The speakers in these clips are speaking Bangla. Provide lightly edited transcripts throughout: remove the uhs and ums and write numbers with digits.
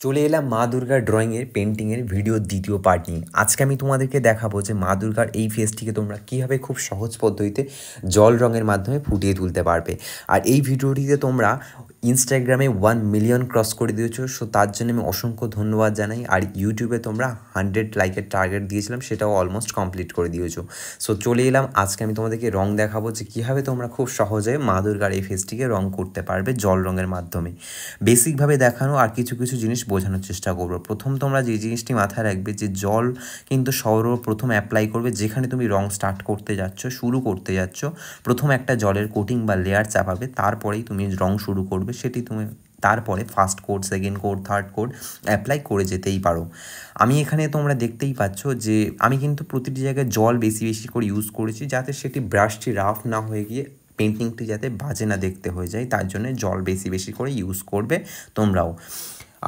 চলে এলাম মা দুর্গার ড্রয়িংয়ের পেন্টিংয়ের ভিডিওর দ্বিতীয় পার্ট নিয়ে। আজকে আমি তোমাদেরকে দেখাবো যে মা দুর্গার এই ফেসটিকে তোমরা কীভাবে খুব সহজ পদ্ধতিতে জল রঙের মাধ্যমে ফুটিয়ে তুলতে পারবে। আর এই ভিডিওটিতে তোমরা ইনস্টাগ্রামে 1 মিলিয়ন ক্রস করে দিয়েছো, সো তার জন্য আমি অসংখ্য ধন্যবাদ জানাই। আর ইউটিউবে তোমরা 100 লাইকের টার্গেট দিয়েছিলাম, সেটাও অলমোস্ট কমপ্লিট করে দিয়েছো। সো চলে এলাম, আজকে আমি তোমাদেরকে রং দেখাবো যে কীভাবে তোমরা খুব সহজে মা দুর্গার এই ফেসটিকে রং করতে পারবে জল রঙের মাধ্যমে। বেসিকভাবে দেখানো আর কিছু কিছু জিনিস বোঝানোর চেষ্টা করবো। প্রথম তোমরা যে জিনিসটি মাথায় রাখবে যে জল কিন্তু সর্বপ্রথম অ্যাপ্লাই করবে যেখানে তুমি রং স্টার্ট করতে যাচ্ছ, শুরু করতে যাচ্ছ। প্রথম একটা জলের কোটিং বা লেয়ার চাপাবে, তারপরেই তুমি রং শুরু করবে। সেটি তুমি তারপরে first coat, second coat, third coat apply করে যেতেই পারো। আমি এখানে তোমরা দেখতেই পাচ্ছ যে আমি কিন্তু প্রতিটি জায়গায় জল বেশি বেশি করে ইউজ করেছি, যাতে সেটি ব্রাশটি রাফ না হয়ে গিয়ে পেন্টিংটি যাতে বাজে না দেখতে হয়ে যায়, তার জন্য জল বেশি বেশি করে ইউজ করবে তোমরাও।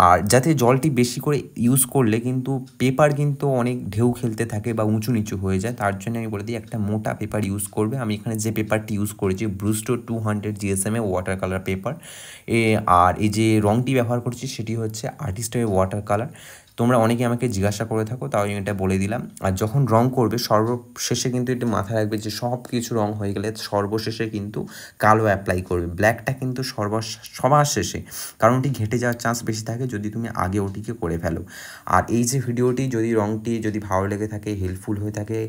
আর যাতে জলটি বেশি করে ইউজ করলে কিন্তু পেপার কিন্তু অনেক ঢেউ খেলতে থাকে বা উঁচু নিচু হয়ে যায়, তার জন্য আমি বলে দিই একটা মোটা পেপার ইউজ করবে। আমি এখানে যে পেপারটি ইউজ করেছি ব্রুস্টো 200 GSM ওয়াটার কালার পেপার। আর এই যে রঙটি ব্যবহার করছি সেটি হচ্ছে আর্টিস্টের ওয়াটার কালার। তোমরা অনেকে আমাকে জিজ্ঞাসা করে থাকো, তাও আমি এটা বলে দিলাম। আর যখন রং করবে সর্বশেষে কিন্তু এটা মাথায় রাখবে যে সব কিছু রং হয়ে গেলে সর্বশেষে কিন্তু কালো অ্যাপ্লাই করবে। ব্ল্যাকটা কিন্তু সবার শেষে, কারণ ওটি ঘেঁটে যাওয়ার চান্স বেশি থাকে যদি তুমি আগে ওটিকে করে ফেলো। আর এই যে ভিডিওটি যদি রংটি যদি ভালো লেগে থাকে, হেল্পফুল হয়ে থাকে,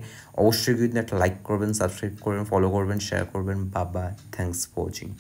অবশ্যই কিন্তু একটা লাইক করবেন, সাবস্ক্রাইব করবেন, ফলো করবেন, শেয়ার করবেন। বাবা, থ্যাংকস ফর ওয়াচিং।